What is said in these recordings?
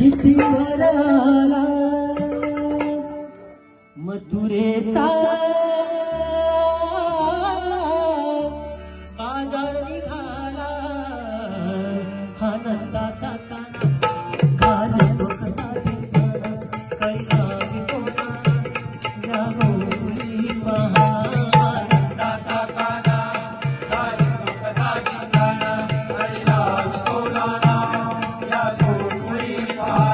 कितीवर आला मथुरेचा बाजार निघाला आनंदाचा काना घालतो कसा दिसताना कैला विकोना या गोकुळी महा आनंदाचा काना घालतो कसा दिसताना कैला विकोना या गोकुळी महा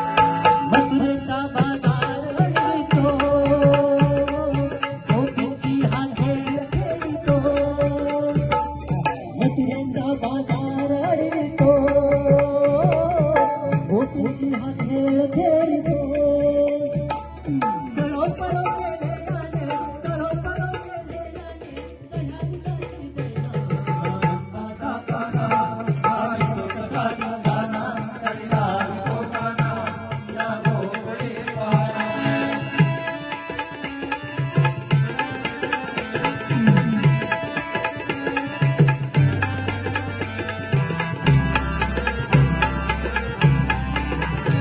मथुरेचा बाजार अडवितो गोपीची हा खेळ खेळतो मथुरेचा बाजार अडवितो गोपीची हा खेळ खेळतो सळो पळो गेले गाणे सळो पळो गेले गाणे आनंदाचा काना घालतो कसा दिसताना कैला विकोना या गोकुळी महा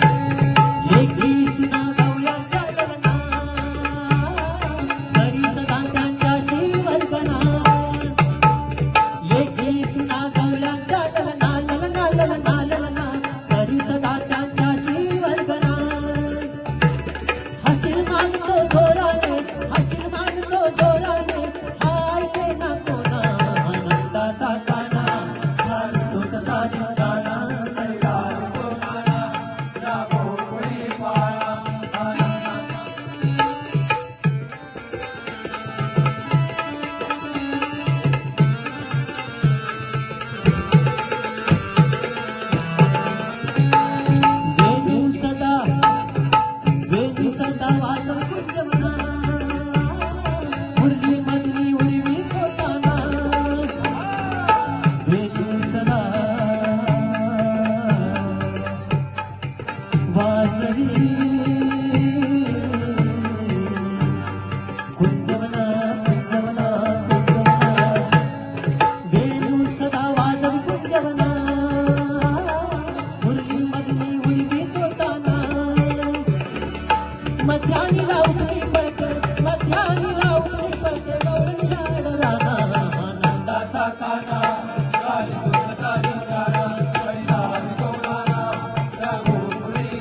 लेकी सुना गवळ्यांच्या लग्ना घरी सदा त्यांच्याशी वल्गना लेकी सुना गवळ्यांच्या लग्ना लग्ना लग्ना लग्ना घरी सदा त्यांच्याशी वल्गना हसीन मानतो जोराने हसीन मानतो जोराने हाय ते ना कोणा आनंदाचा काना घालतो कसा दिसताना कैला विकोना या गोकुळी महा वेणू सदा वाजव कुंजवना मुरली मधली उडवी होताना वेणू सदा वाजवी कुंजवना कुंजवना कुंजवना वेणू सदा वाजवी कुंजवना मुरली मधली उडवी होताना मध्यानी राऊती